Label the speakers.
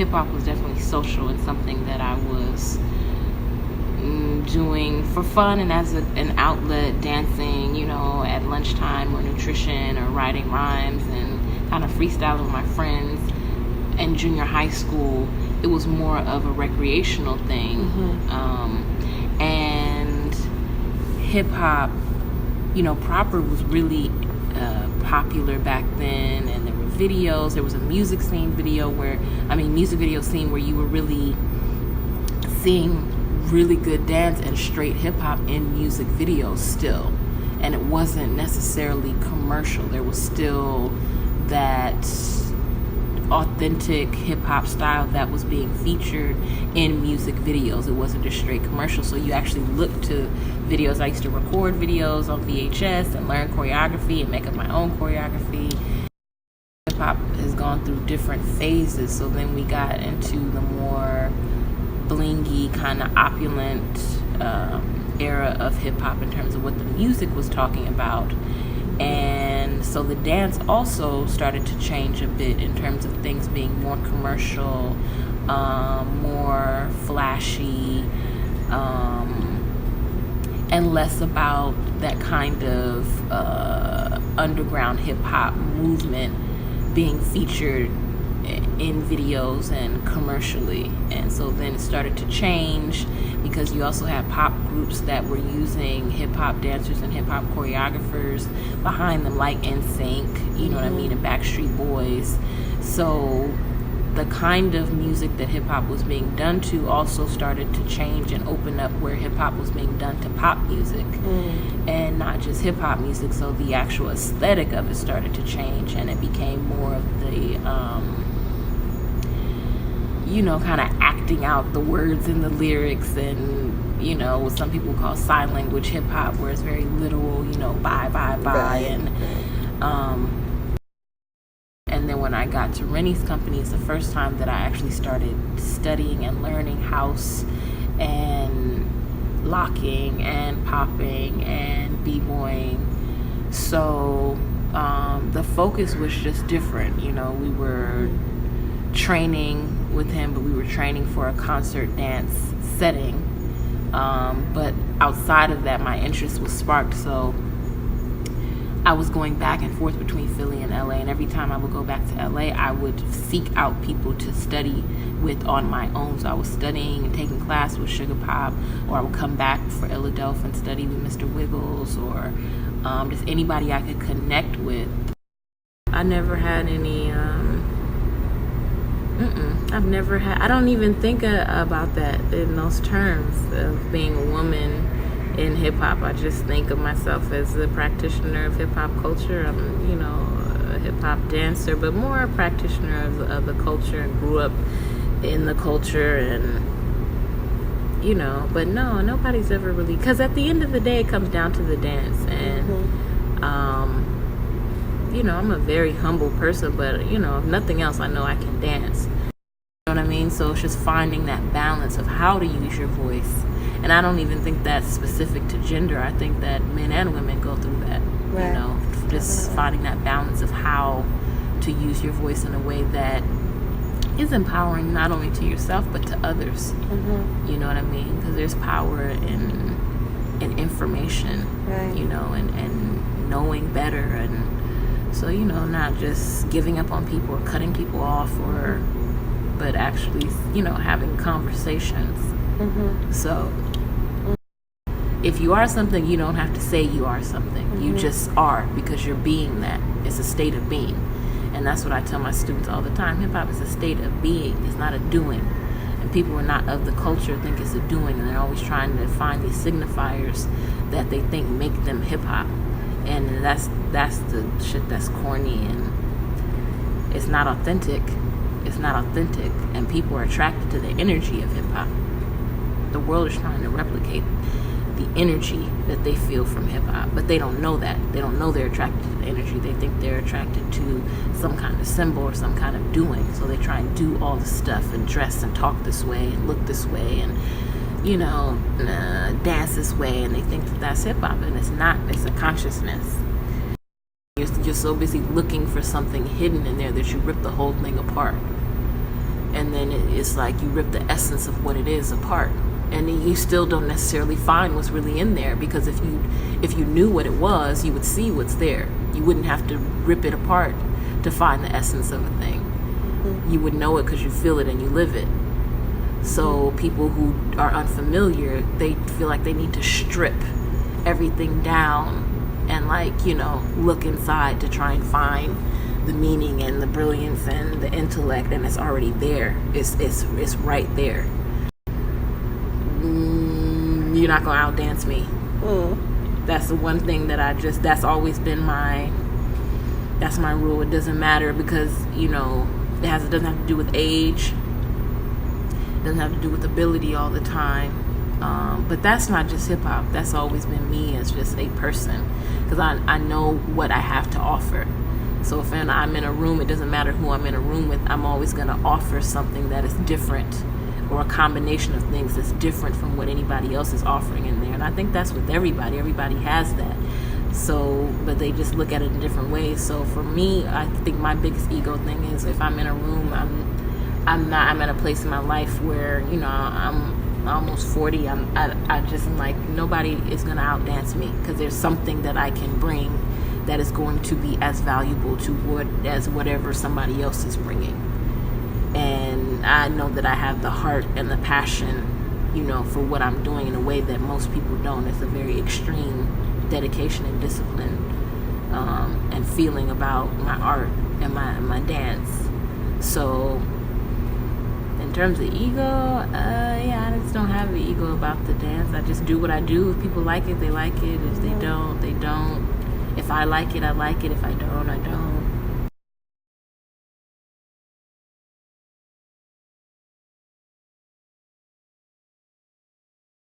Speaker 1: hip-hop was definitely social and something that I was doing for fun and as an outlet, dancing, at lunchtime, or nutrition, or writing rhymes and kind of freestyling with my friends. In junior high school, it was more of a recreational thing. And hip-hop, proper was really popular back then, and there were videos. There was a music video scene where you were really seeing really good dance and straight hip-hop in music videos still, and it wasn't necessarily commercial. There was still that authentic hip-hop style that was being featured in music videos. It wasn't just straight commercial. So you actually look to videos. I used to record videos on VHS and learn choreography and make up my own choreography. Hip-hop has gone through different phases. So then we got into the more blingy, kind of opulent era of hip-hop in terms of what the music was talking about. And so the dance also started to change a bit in terms of things being more commercial, more flashy, and less about that kind of underground hip-hop movement being featured in videos and commercially. And so then it started to change because you also had pop groups that were using hip-hop dancers and hip-hop choreographers behind them, like NSYNC, you know what I mean, and Backstreet Boys. So the kind of music that hip-hop was being done to also started to change and open up where hip-hop was being done to pop music and not just hip-hop music. So the actual aesthetic of it started to change, and it became more of the kind of acting out the words in the lyrics, and what some people call sign language hip hop, where it's very literal, bye,
Speaker 2: Right.
Speaker 1: and then when I got to Rennie's company, it's the first time that I actually started studying and learning house and locking and popping and b-boying. So the focus was just different. We were training with him, but we were training for a concert dance setting. But outside of that, my interest was sparked. So I was going back and forth between Philly and LA, and every time I would go back to LA, I would seek out people to study with on my own. So I was studying and taking class with Sugar Pop, or I would come back for Philadelphia and study with Mr. Wiggles, or just anybody I could connect with. I never had any I don't even think about that in those terms of being a woman in hip-hop. I just think of myself as a practitioner of hip-hop culture. I'm, a hip-hop dancer, but more a practitioner of the culture, and grew up in the culture, and, but no, nobody's ever really, because at the end of the day, it comes down to the dance, and, I'm a very humble person, but, if nothing else, I know I can dance. You know what I mean? So it's just finding that balance of how to use your voice. And I don't even think that's specific to gender. I think that men and women go through that.
Speaker 2: Right.
Speaker 1: Just finding that balance of how to use your voice in a way that is empowering not only to yourself but to others. You know what I mean? Because there's power in information,
Speaker 2: right.
Speaker 1: And knowing better, and so not just giving up on people or cutting people off, but actually having conversations. So if you are something, you don't have to say you are something. You just are, because you're being that. It's a state of being. And that's what I tell my students all the time. Hip-hop is a state of being. It's not a doing. And people who are not of the culture think it's a doing, and they're always trying to find these signifiers that they think make them hip-hop. And that's the shit that's corny, and it's not authentic. It's not authentic, and people are attracted to the energy of hip-hop. The world is trying to replicate the energy that they feel from hip-hop, but they don't know that. They don't know they're attracted to the energy. They think they're attracted to some kind of symbol or some kind of doing, so they try and do all the stuff and dress and talk this way and look this way and dance this way, and they think that that's hip-hop, and it's not. It's a consciousness. You're so busy looking for something hidden in there that you rip the whole thing apart, and then it's like you rip the essence of what it is apart, and then you still don't necessarily find what's really in there, because if you knew what it was, you would see what's there. You wouldn't have to rip it apart to find the essence of a thing. You would know it because you feel it and you live it. So people who are unfamiliar, they feel like they need to strip everything down and, like, you know, look inside to try and find the meaning and the brilliance and the intellect, and it's already there. It's right there. You're not gonna outdance me. That's the one thing that that's always been that's my rule. It doesn't matter, because, you know, it doesn't have to do with age. It doesn't have to do with ability all the time. But that's not just hip hop. That's always been me as just a person, because I know what I have to offer. So if I'm in a room, it doesn't matter who I'm in a room with, I'm always going to offer something that is different, or a combination of things that's different from what anybody else is offering in there. And I think that's with everybody. Everybody has that. So, but they just look at it in different ways. So for me, I think my biggest ego thing is, if I'm in a room, I'm at a place in my life where, you know, I'm almost 40. I just am like, nobody is going to outdance me, because there's something that I can bring that is going to be as valuable as whatever somebody else is bringing. And I know that I have the heart and the passion, you know, for what I'm doing in a way that most people don't. It's a very extreme dedication and discipline, and feeling about my art and my dance. So in terms of ego, I just don't have an ego about the dance. I just do what I do. If people like it, they like it. If they don't, they don't. If I like it, I like it. If I don't, I don't.